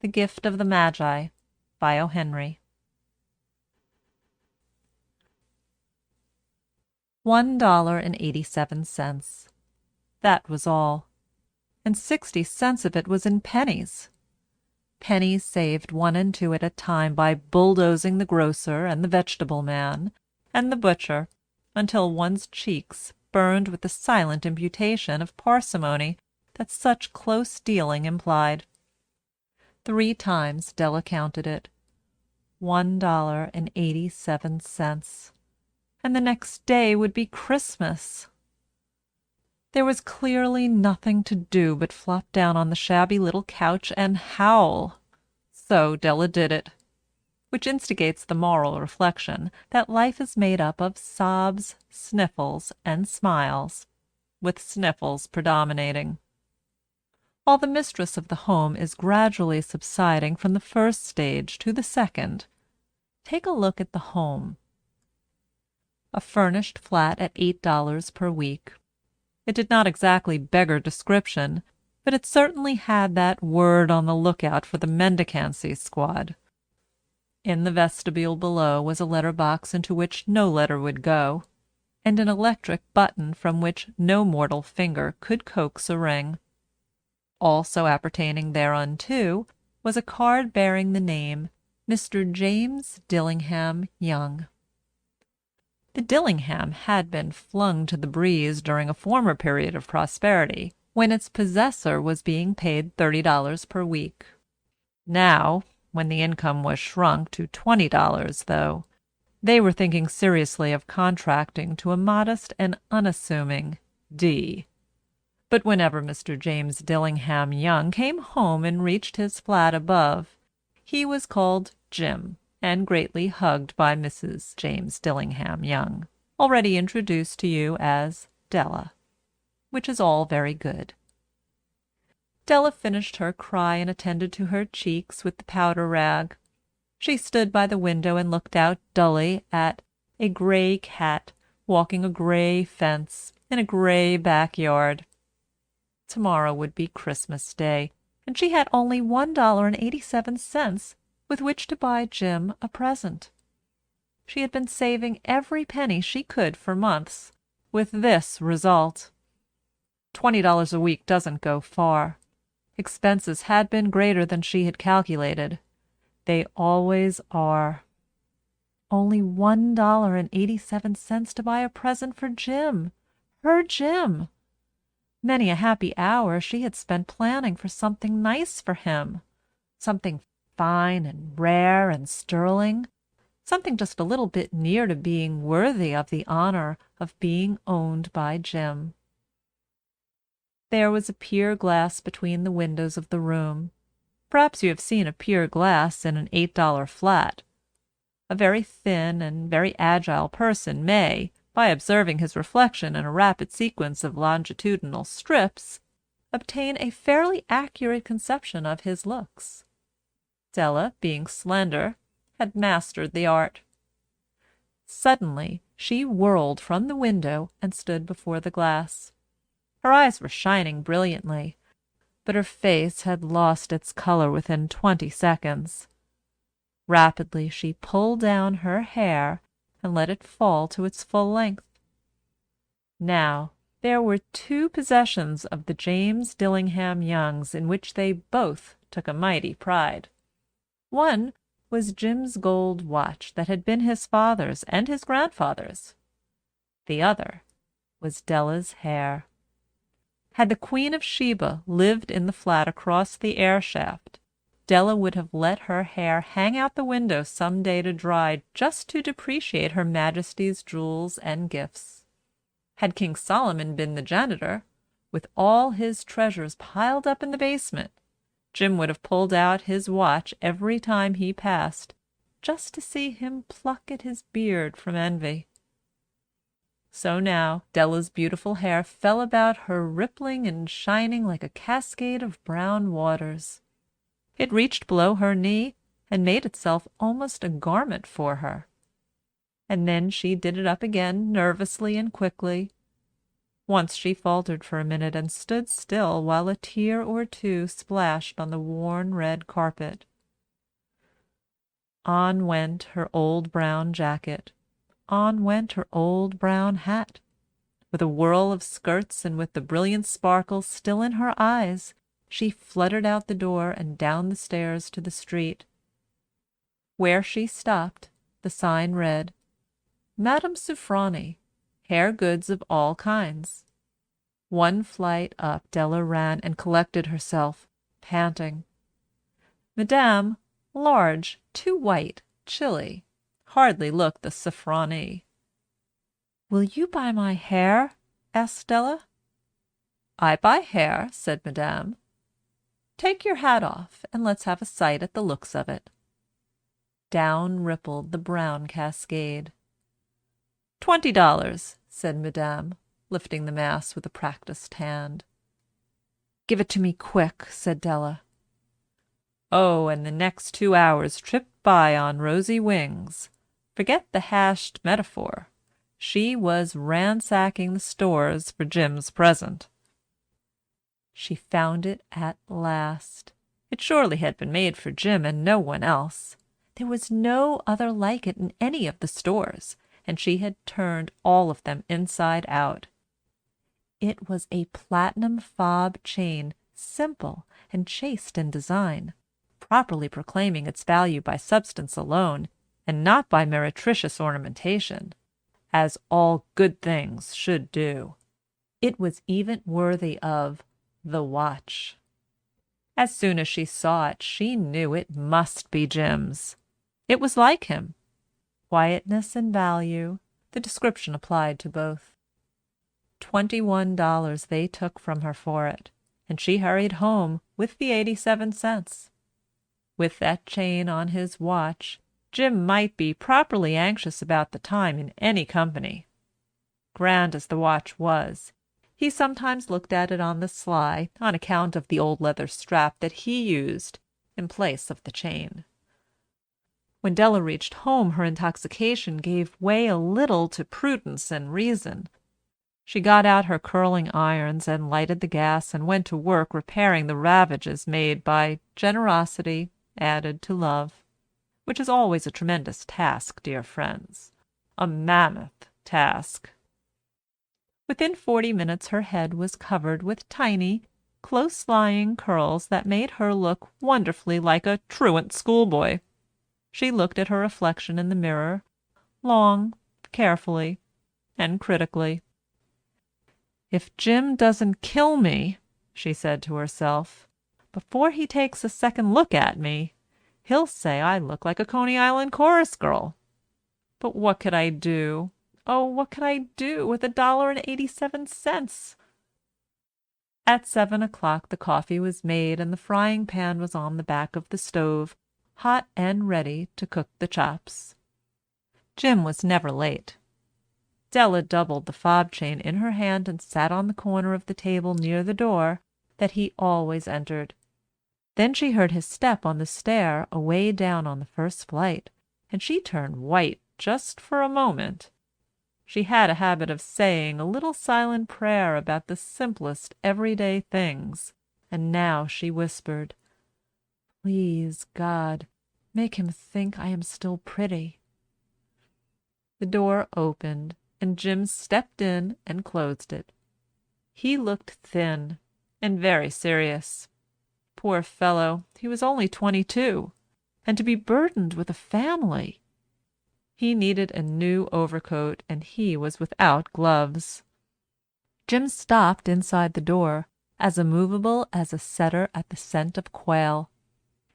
The Gift of the Magi by O.Henry. $1.87. That was all. And 60 cents of it was in pennies. Pennies saved 1 and 2 at a time by bulldozing the grocer and the vegetable man and the butcher, until one's cheeks burned with the silent imputation of parsimony that such close dealing implied. 3 times Della counted it. $1.87. And the next day would be Christmas. There was clearly nothing to do but flop down on the shabby little couch and howl. So Della did it, which instigates the moral reflection that life is made up of sobs, sniffles, and smiles, with sniffles predominating. While the mistress of the home is gradually subsiding from the first stage to the second, take a look at the home. A furnished flat at $8 per week. It did not exactly beggar description, but it certainly had that word on the lookout for the mendicancy squad. In the vestibule below was a letter box into which no letter would go, and an electric button from which no mortal finger could coax a ring. Also appertaining thereunto was a card bearing the name Mr. James Dillingham Young. The Dillingham had been flung to the breeze during a former period of prosperity, when its possessor was being paid $30 per week. Now, when the income was shrunk to $20, though, they were thinking seriously of contracting to a modest and unassuming D. But whenever Mr. James Dillingham Young came home and reached his flat above, he was called Jim, and greatly hugged by Mrs. James Dillingham Young, already introduced to you as Della, which is all very good. Della finished her cry and attended to her cheeks with the powder rag. She stood by the window and looked out dully at a gray cat walking a gray fence in a gray backyard. Tomorrow would be Christmas Day, and she had only $1.87 with which to buy Jim a present. She had been saving every penny she could for months, with this result. $20 a week doesn't go far. Expenses had been greater than she had calculated. They always are. Only $1.87 to buy a present for Jim, her Jim. Many a happy hour she had spent planning for something nice for him, something fine and rare and sterling, something just a little bit near to being worthy of the honor of being owned by Jim. There was a pier glass between the windows of the room. Perhaps you have seen a pier glass in an $8 flat. A very thin and very agile person may, by observing his reflection in a rapid sequence of longitudinal strips, obtain a fairly accurate conception of his looks. Della, being slender, had mastered the art. Suddenly she whirled from the window and stood before the glass. Her eyes were shining brilliantly, but her face had lost its color within 20 seconds. Rapidly she pulled down her hair and let it fall to its full length. Now there were 2 possessions of the James Dillingham Youngs in which they both took a mighty pride. One was Jim's gold watch that had been his father's and his grandfather's. The other was Della's hair. Had the Queen of Sheba lived in the flat across the air shaft, Della would have let her hair hang out the window some day to dry, just to depreciate Her Majesty's jewels and gifts. Had King Solomon been the janitor, with all his treasures piled up in the basement, Jim would have pulled out his watch every time he passed, just to see him pluck at his beard from envy. So now Della's beautiful hair fell about her, rippling and shining like a cascade of brown waters. It reached below her knee and made itself almost a garment for her. And then she did it up again nervously and quickly. Once she faltered for a minute and stood still while a tear or two splashed on the worn red carpet. On went her old brown jacket. On went her old brown hat. With a whirl of skirts and with the brilliant sparkle still in her eyes, she fluttered out the door and down the stairs to the street. Where she stopped, the sign read, Madame Sofronie, hair goods of all kinds. One flight up Della ran and collected herself, panting. Madame, large, too white, chilly, hardly looked the Sofronie. "Will you buy my hair?" asked Della. "I buy hair," said Madame. "Take your hat off, and let's have a sight at the looks of it." Down rippled the brown cascade. $20, said Madame, lifting the mass with a practised hand. "Give it to me quick," said Della. Oh, and the next 2 hours tripped by on rosy wings. Forget the hashed metaphor. She was ransacking the stores for Jim's present. She found it at last. It surely had been made for Jim and no one else. There was no other like it in any of the stores, and she had turned all of them inside out. It was a platinum fob chain, simple and chaste in design, properly proclaiming its value by substance alone, and not by meretricious ornamentation, as all good things should do. It was even worthy of the watch. As soon as she saw it, she knew it must be Jim's. It was like him. Quietness and value, the description applied to both. $21 they took from her for it, and she hurried home with the 87 cents. With that chain on his watch, Jim might be properly anxious about the time in any company. Grand as the watch was, he sometimes looked at it on the sly on account of the old leather strap that he used in place of the chain. When Della reached home, her intoxication gave way a little to prudence and reason. She got out her curling irons and lighted the gas and went to work repairing the ravages made by generosity added to love, which is always a tremendous task, dear friends, a mammoth task. Within 40 minutes her head was covered with tiny, close-lying curls that made her look wonderfully like a truant schoolboy. She looked at her reflection in the mirror, long, carefully, and critically. "If Jim doesn't kill me," she said to herself, "before he takes a second look at me, he'll say I look like a Coney Island chorus girl. But what could I do? Oh, what could I do with $1.87? At 7 o'clock the coffee was made and the frying pan was on the back of the stove, hot and ready to cook the chops. Jim was never late. Della doubled the fob chain in her hand and sat on the corner of the table near the door that he always entered. Then she heard his step on the stair away down on the first flight, and she turned white just for a moment. She had a habit of saying a little silent prayer about the simplest everyday things, and now she whispered, "Please, God, make him think I am still pretty." The door opened, and Jim stepped in and closed it. He looked thin and very serious. Poor fellow, he was only 22, and to be burdened with a family. He needed a new overcoat, and he was without gloves. Jim stopped inside the door, as immovable as a setter at the scent of quail.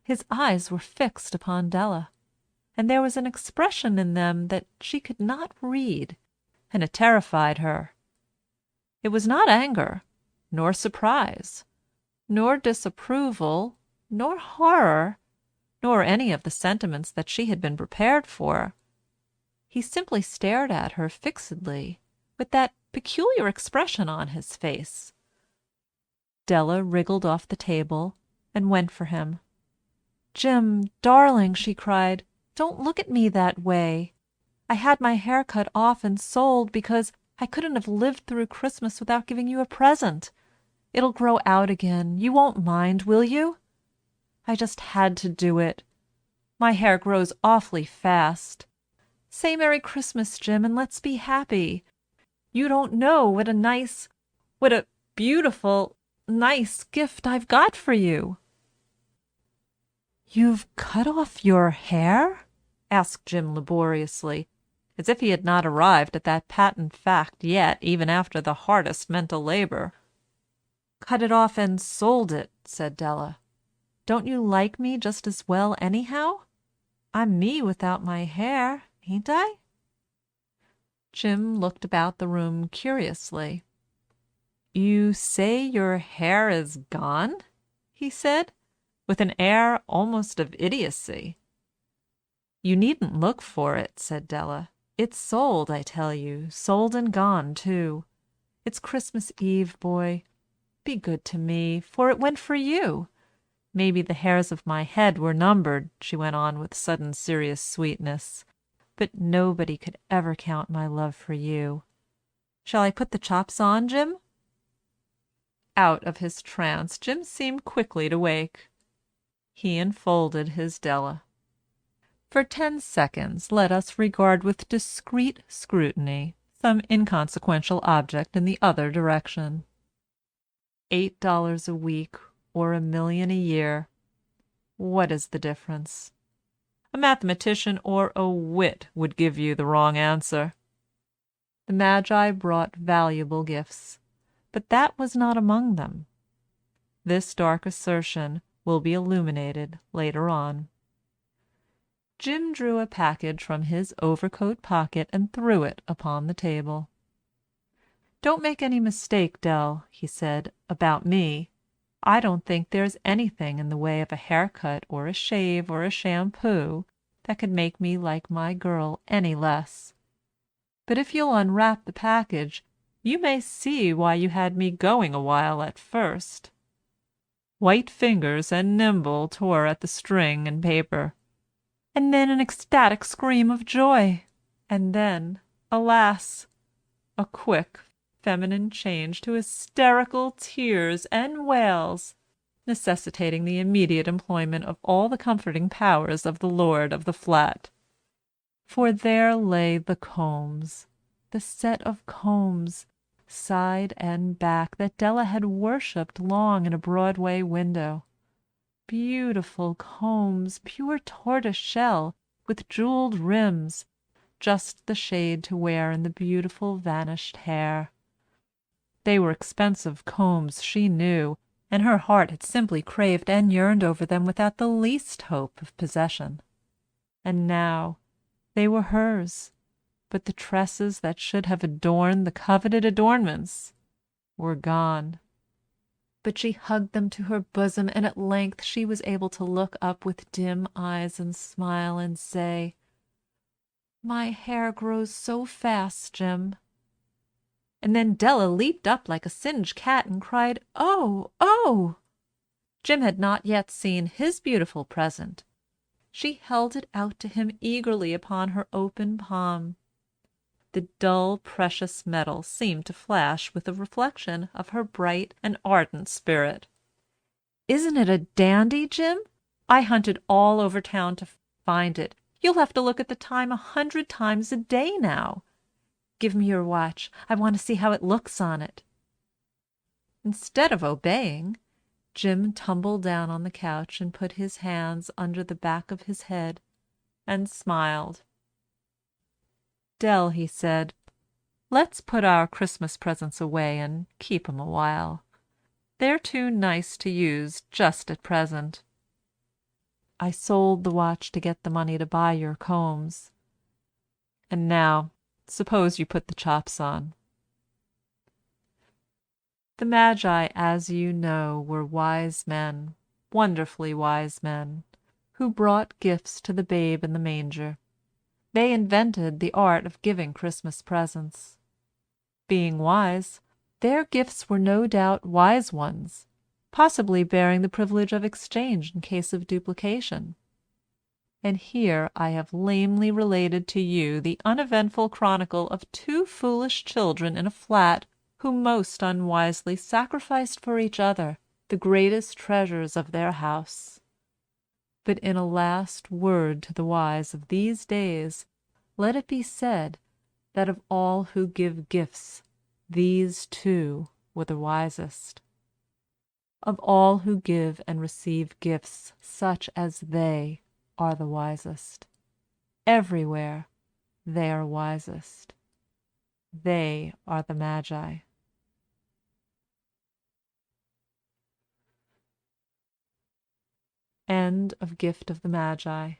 His eyes were fixed upon Della, and there was an expression in them that she could not read, and it terrified her. It was not anger, nor surprise, nor disapproval, nor horror, nor any of the sentiments that she had been prepared for. He simply stared at her fixedly, with that peculiar expression on his face. Della wriggled off the table and went for him. "Jim, darling," she cried, "don't look at me that way. I had my hair cut off and sold because I couldn't have lived through Christmas without giving you a present. It'll grow out again. You won't mind, will you? I just had to do it. My hair grows awfully fast. Say Merry Christmas, Jim, and let's be happy. You don't know what a beautiful, nice gift I've got for you." "You've cut off your hair?" asked Jim laboriously, as if he had not arrived at that patent fact yet, even after the hardest mental labor. "Cut it off and sold it," said Della. "Don't you like me just as well anyhow? I'm me without my hair, ain't I?" Jim looked about the room curiously. "You say your hair is gone?" he said, with an air almost of idiocy. "You needn't look for it," said Della. "It's sold, I tell you, sold and gone, too. It's Christmas Eve, boy. Be good to me, for it went for you. Maybe the hairs of my head were numbered," she went on with sudden serious sweetness, "but nobody could ever count my love for you. Shall I put the chops on, Jim?" Out of his trance, Jim seemed quickly to wake. He enfolded his Della. For 10 seconds let us regard with discreet scrutiny some inconsequential object in the other direction. $8 a week, or $1,000,000 a year. What is the difference? A mathematician or a wit would give you the wrong answer. The Magi brought valuable gifts, but that was not among them. This dark assertion will be illuminated later on. Jim drew a package from his overcoat pocket and threw it upon the table. "Don't make any mistake, Dell," he said, "about me. I don't think there's anything in the way of a haircut or a shave or a shampoo that could make me like my girl any less. But if you'll unwrap the package, you may see why you had me going a while at first." White fingers and nimble tore at the string and paper. And then an ecstatic scream of joy. And then, alas, a quick, feminine change to hysterical tears and wails, necessitating the immediate employment of all the comforting powers of the lord of the flat. For there lay the combs, the set of combs, side and back, that Della had worshipped long in a Broadway window. Beautiful combs, pure tortoise shell, with jeweled rims, just the shade to wear in the beautiful vanished hair. They were expensive combs, she knew, and her heart had simply craved and yearned over them without the least hope of possession. And now they were hers, but the tresses that should have adorned the coveted adornments were gone. But she hugged them to her bosom, and at length she was able to look up with dim eyes and smile and say, "My hair grows so fast, Jim." And then Della leaped up like a singed cat and cried, "Oh, oh!" Jim had not yet seen his beautiful present. She held it out to him eagerly upon her open palm. The dull, precious metal seemed to flash with the reflection of her bright and ardent spirit. "Isn't it a dandy, Jim? I hunted all over town to find it. You'll have to look at the time 100 times a day now. Give me your watch. I want to see how it looks on it." Instead of obeying, Jim tumbled down on the couch and put his hands under the back of his head and smiled. "Dell," he said, "let's put our Christmas presents away and keep 'em a while. They're too nice to use just at present. I sold the watch to get the money to buy your combs. And now, suppose you put the chops on." The Magi, as you know, were wise men, wonderfully wise men, who brought gifts to the babe in the manger. They invented the art of giving Christmas presents. Being wise, their gifts were no doubt wise ones, possibly bearing the privilege of exchange in case of duplication. And here I have lamely related to you the uneventful chronicle of two foolish children in a flat who most unwisely sacrificed for each other the greatest treasures of their house. But in a last word to the wise of these days, let it be said that of all who give gifts, these two were the wisest. Of all who give and receive gifts such as they are the wisest. Everywhere they are wisest. They are the Magi. End of Gift of the Magi.